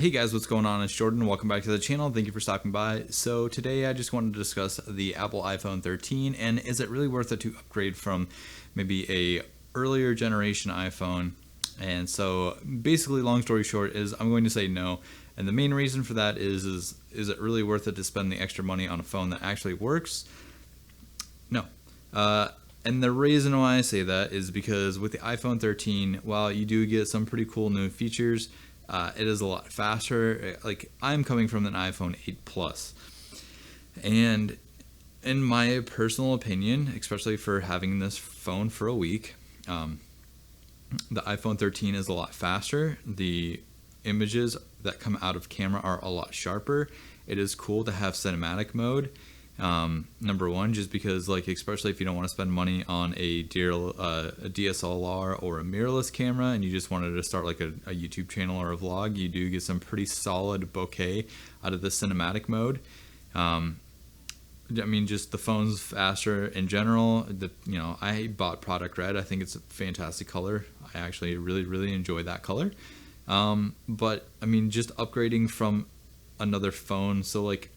Hey guys, what's going on? It's Jordan. Welcome back to the channel. Thank you for stopping by. So today I just wanted to discuss the Apple iPhone 13 and is it really worth it to upgrade from maybe a earlier generation iPhone? And so basically, long story short, is I'm going to say no. And the main reason for that is it really worth it to spend the extra money on a phone that actually works? No. And the reason why I say that is because with the iPhone 13, while you do get some pretty cool new features, it is a lot faster. Like, I'm coming from an iPhone 8 Plus, and in my personal opinion, especially for having this phone for a week, the iPhone 13 is a lot faster. The images that come out of camera are a lot sharper. It is cool to have cinematic mode. Number one, just because, like, especially if you don't want to spend money on a DSLR or a mirrorless camera and you just wanted to start like a YouTube channel or a vlog, you do get some pretty solid bokeh out of the cinematic mode. I mean, just the phone's faster in general. I bought Product Red. I think it's a fantastic color. I actually really enjoy that color. But I mean, just upgrading from another phone. So, like,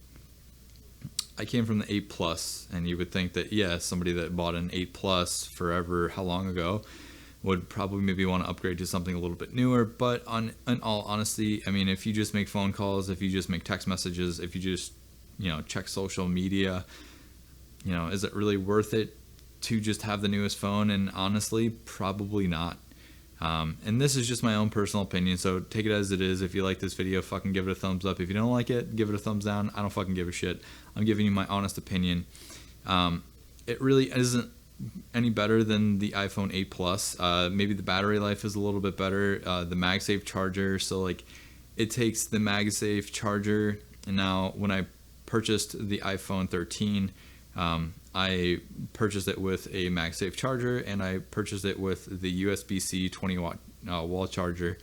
I came from the 8 Plus, and you would think that, yeah, somebody that bought an 8 Plus forever, how long ago, would probably maybe want to upgrade to something a little bit newer. But in all honesty, I mean, if you just make phone calls, if you just make text messages, if you just, check social media, is it really worth it to just have the newest phone? And honestly, probably not. And this is just my own personal opinion, so take it as it is. If you like this video, fucking give it a thumbs up. If you don't like it, give it a thumbs down. I don't fucking give a shit. I'm giving you my honest opinion. It really isn't any better than the iPhone 8 Plus. Maybe the battery life is a little bit better. The MagSafe charger, so like, it takes the MagSafe charger, and now when I purchased the iPhone 13, I purchased it with a MagSafe charger, and I purchased it with the USB-C 20-watt wall charger.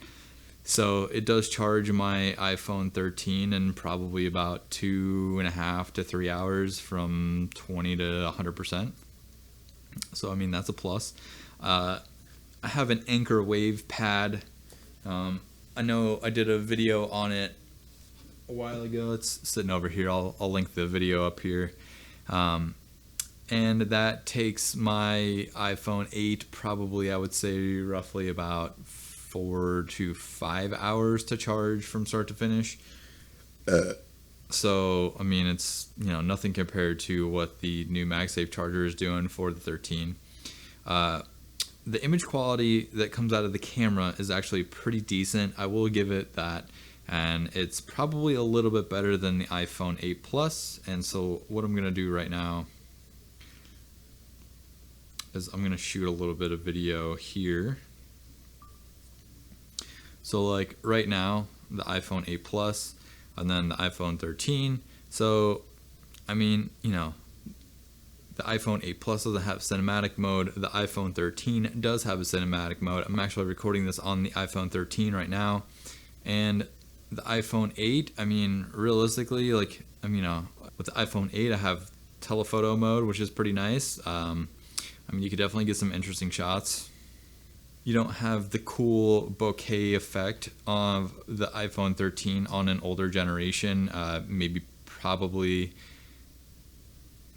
So it does charge my iPhone 13 in probably about 2.5 to 3 hours from 20 to 100%. So I mean, that's a plus. I have an Anchor Wave pad. I know I did a video on it a while ago. It's sitting over here. I'll link the video up here. And that takes my iPhone 8 probably, I would say, roughly about 4 to 5 hours to charge from start to finish. So, I mean, it's, nothing compared to what the new MagSafe charger is doing for the 13. The image quality that comes out of the camera is actually pretty decent. I will give it that. And it's probably a little bit better than the iPhone 8 Plus. And so what I'm going to do right now is I'm going to shoot a little bit of video here. So, like, right now, the iPhone 8 Plus and then the iPhone 13. So, I mean, the iPhone 8 Plus doesn't have cinematic mode. The iPhone 13 does have a cinematic mode. I'm actually recording this on the iPhone 13 right now. And the iPhone 8, I mean, realistically, like, with the iPhone 8, I have telephoto mode, which is pretty nice. I mean, you could definitely get some interesting shots. You don't have the cool bokeh effect of the iPhone 13 on an older generation. Probably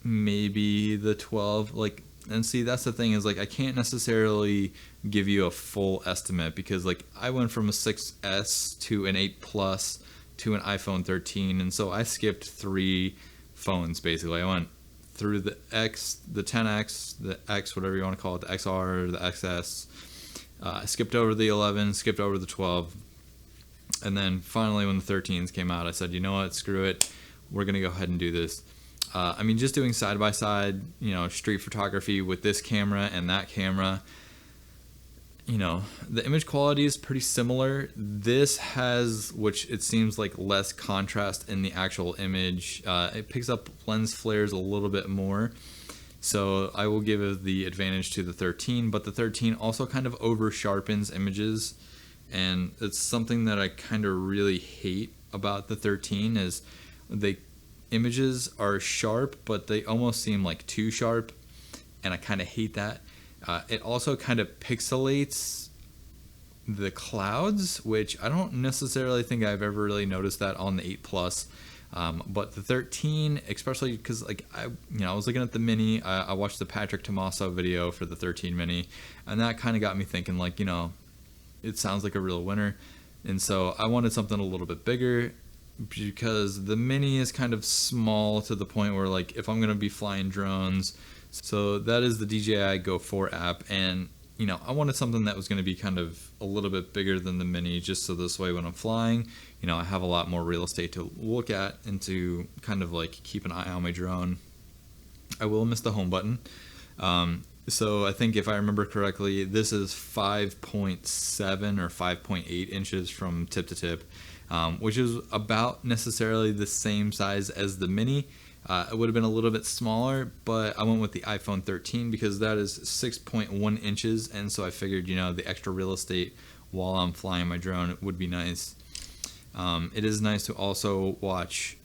the 12. Like, and see, that's the thing, is like, I can't necessarily give you a full estimate because, like, I went from a 6S to an 8 Plus to an iPhone 13, and so I skipped 3 phones basically. I went through the X, the 10X, the X, whatever you want to call it, the XR, the XS. I skipped over the 11, skipped over the 12, and then finally when the 13s came out, I said, you know what, screw it, we're going to go ahead and do this. I mean, just doing side-by-side, street photography with this camera and that camera, the image quality is pretty similar. This has, which it seems like, less contrast in the actual image. It picks up lens flares a little bit more. So I will give it the advantage to the 13, but the 13 also kind of over sharpens images. And it's something that I kind of really hate about the 13 is the images are sharp, but they almost seem like too sharp. And I kind of hate that. It also kind of pixelates the clouds, which I don't necessarily think I've ever really noticed that on the 8 Plus. But the 13, especially because like I was looking at the mini. I watched the Patrick Tomaso video for the 13 mini, and that kind of got me thinking, like, it sounds like a real winner. And so I wanted something a little bit bigger, because the mini is kind of small to the point where, like, if I'm going to be flying drones, so that is the DJI Go 4 app, and I wanted something that was going to be kind of a little bit bigger than the mini, just so this way when I'm flying, I have a lot more real estate to look at and to kind of like keep an eye on my drone. I will miss the home button. So I think if I remember correctly, this is 5.7 or 5.8 inches from tip to tip, which is about necessarily the same size as the mini. It would have been a little bit smaller, but I went with the iPhone 13 because that is 6.1 inches, and so I figured, the extra real estate while I'm flying my drone would be nice. It is nice to also watch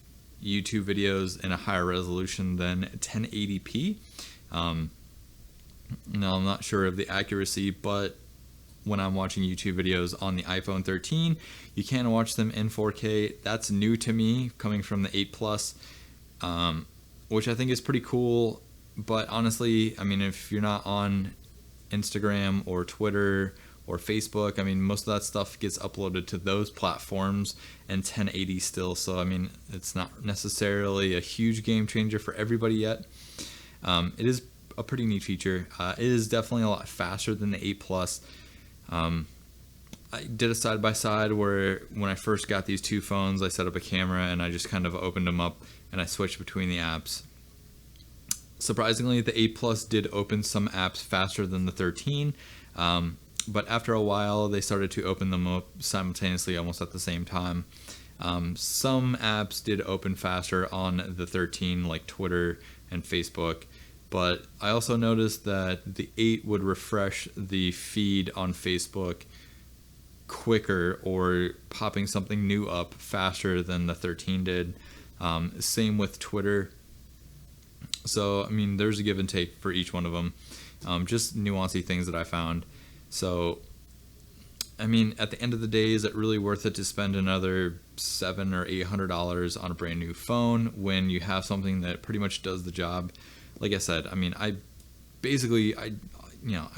YouTube videos in a higher resolution than 1080p. Now, I'm not sure of the accuracy, but when I'm watching YouTube videos on the iPhone 13, you can watch them in 4K. That's new to me, coming from the 8 Plus, which I think is pretty cool. But honestly, if you're not on Instagram or Twitter or Facebook, most of that stuff gets uploaded to those platforms in 1080 still. So, it's not necessarily a huge game changer for everybody yet. It is a pretty neat feature. It is definitely a lot faster than the 8 Plus. I did a side-by-side where when I first got these two phones, I set up a camera and I just kind of opened them up and I switched between the apps. Surprisingly, the 8 Plus did open some apps faster than the 13, but after a while they started to open them up simultaneously almost at the same time. Some apps did open faster on the 13, like Twitter and Facebook, but I also noticed that the 8 would refresh the feed on Facebook quicker, or popping something new up faster than the 13 did. Same with Twitter. So, there's a give and take for each one of them. Just nuancy things that I found. So, at the end of the day, is it really worth it to spend another $700 or $800 on a brand new phone when you have something that pretty much does the job? Like I said, I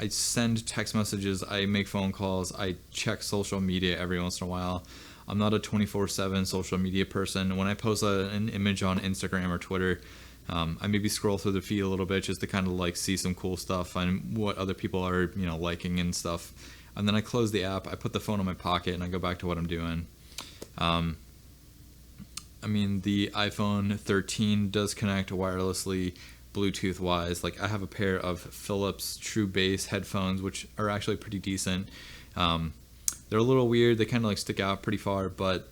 send text messages, I make phone calls, I check social media every once in a while. I'm not a 24/7 social media person. When I post an image on Instagram or Twitter, I maybe scroll through the feed a little bit just to kind of like see some cool stuff and what other people are, liking and stuff. And then I close the app, I put the phone in my pocket, and I go back to what I'm doing. The iPhone 13 does connect wirelessly, Bluetooth wise. Like, I have a pair of Philips True Bass headphones, which are actually pretty decent. They're a little weird, they kind of like stick out pretty far, but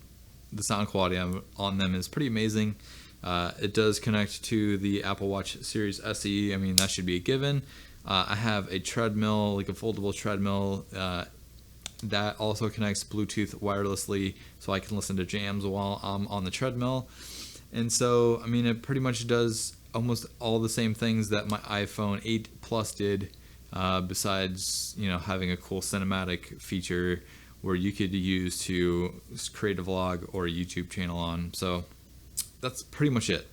the sound quality on them is pretty amazing. It does connect to the Apple Watch Series SE. That should be a given. I have a treadmill, like a foldable treadmill, that also connects Bluetooth wirelessly, so I can listen to jams while I'm on the treadmill. And so, it pretty much does almost all the same things that my iPhone 8 Plus did, besides, having a cool cinematic feature where you could use to create a vlog or a YouTube channel on. So that's pretty much it.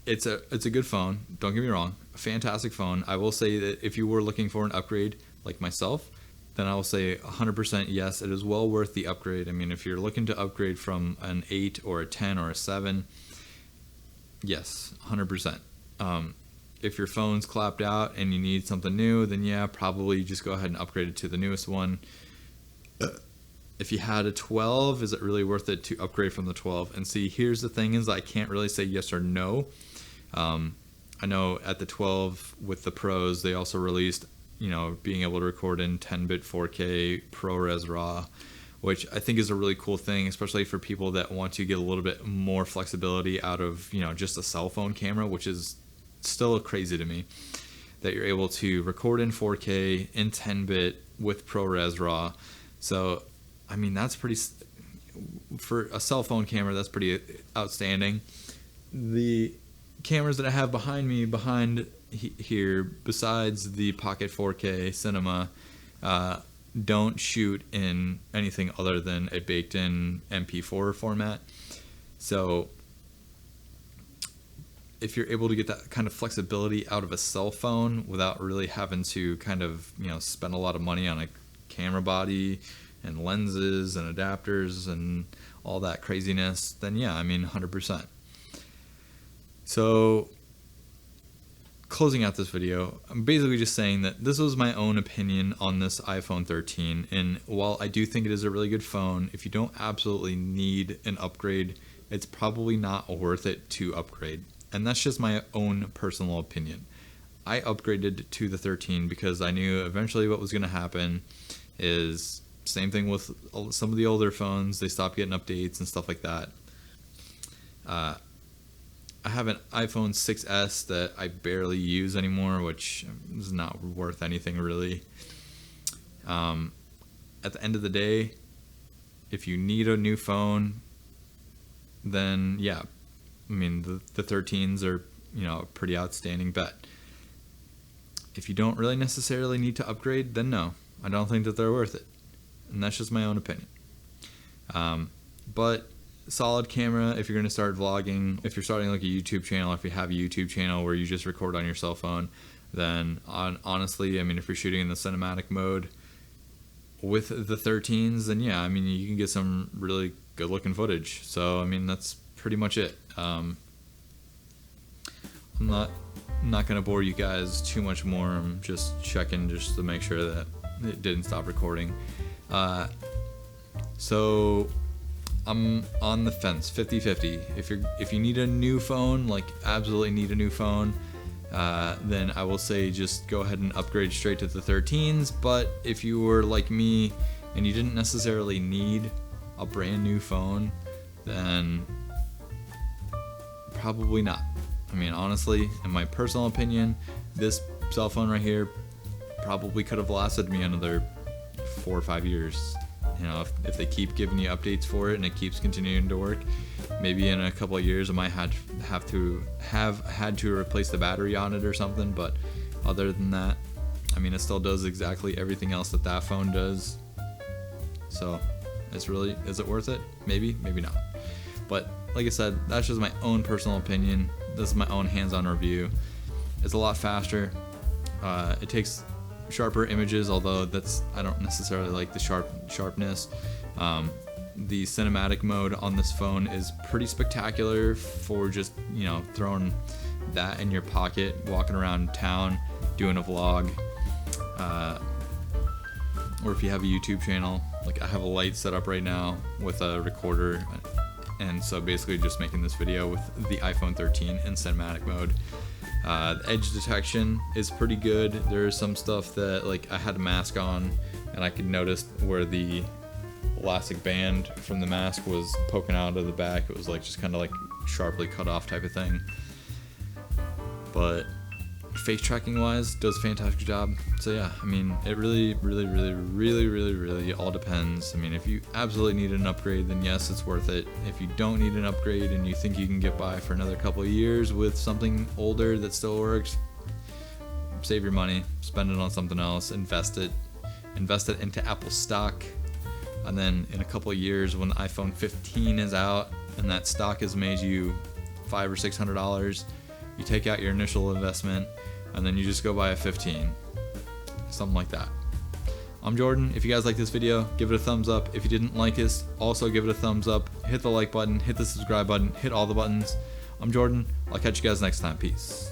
It's a good phone, don't get me wrong, a fantastic phone. I will say that if you were looking for an upgrade like myself, then I will say 100% yes, it is well worth the upgrade. If you're looking to upgrade from an 8 or a 10 or a 7, yes, 100%. If your phone's clapped out and you need something new, then yeah, probably just go ahead and upgrade it to the newest one. If you had a 12, is it really worth it to upgrade from the 12? And see, here's the thing is I can't really say yes or no. I know at the 12 with the Pros, they also released, being able to record in 10-bit 4K ProRes RAW, which I think is a really cool thing, especially for people that want to get a little bit more flexibility out of, just a cell phone camera, which is still crazy to me, that you're able to record in 4K in 10-bit with ProRes RAW. So, that's pretty, for a cell phone camera, that's pretty outstanding. The cameras that I have behind me, here, besides the Pocket 4K Cinema, don't shoot in anything other than a baked-in MP4 format. So if you're able to get that kind of flexibility out of a cell phone without really having to kind of, spend a lot of money on a camera body and lenses and adapters and all that craziness, then yeah, I mean 100%. So closing out this video, I'm basically just saying that this was my own opinion on this iPhone 13, and while I do think it is a really good phone, if you don't absolutely need an upgrade, it's probably not worth it to upgrade. And that's just my own personal opinion. I upgraded to the 13 because I knew eventually what was going to happen is same thing with some of the older phones. They stopped getting updates and stuff like that. I have an iPhone 6S that I barely use anymore, which is not worth anything really. At the end of the day, if you need a new phone, then yeah, I mean the 13s are a pretty outstanding bet. If you don't really necessarily need to upgrade, then no, I don't think that they're worth it, and that's just my own opinion. But solid camera if you're going to start vlogging. If you're starting like a YouTube channel, if you have a YouTube channel where you just record on your cell phone, then honestly, I mean, if you're shooting in the cinematic mode with the 13s, then yeah, I mean, you can get some really good looking footage. So I mean, that's pretty much it. I'm not gonna bore you guys too much more. I'm just checking just to make sure that it didn't stop recording. So I'm on the fence, 50-50. If you need a new phone, like absolutely need a new phone, then I will say just go ahead and upgrade straight to the 13s. But if you were like me and you didn't necessarily need a brand new phone, then probably not. I mean, honestly, in my personal opinion, this cell phone right here probably could have lasted me another 4 or 5 years. If they keep giving you updates for it and it keeps continuing to work, maybe in a couple of years I might have had to replace the battery on it or something. But other than that, I mean, it still does exactly everything else that phone does. So is it worth it? Maybe not. But like I said, that's just my own personal opinion. This is my own hands-on review. It's a lot faster. It takes sharper images, although I don't necessarily like the sharpness. The cinematic mode on this phone is pretty spectacular for just throwing that in your pocket, walking around town, doing a vlog, or if you have a YouTube channel. Like I have a light set up right now with a recorder, and so basically just making this video with the iPhone 13 in cinematic mode. The edge detection is pretty good. There's some stuff that like I had a mask on and I could notice where the elastic band from the mask was poking out of the back. It was like just kind of like sharply cut off type of thing. But face tracking wise, does a fantastic job. So yeah, I mean, it really all depends. I mean, if you absolutely need an upgrade, then yes, it's worth it. If you don't need an upgrade and you think you can get by for another couple of years with something older that still works, save your money, spend it on something else, invest it into Apple stock, and then in a couple of years when the iPhone 15 is out and that stock has made you $500 or $600, you take out your initial investment and then you just go buy a 15, something like that. I'm Jordan. If you guys like this video, give it a thumbs up. If you didn't like this, also give it a thumbs up. Hit the like button, hit the subscribe button, hit all the buttons. I'm Jordan. I'll catch you guys next time. Peace.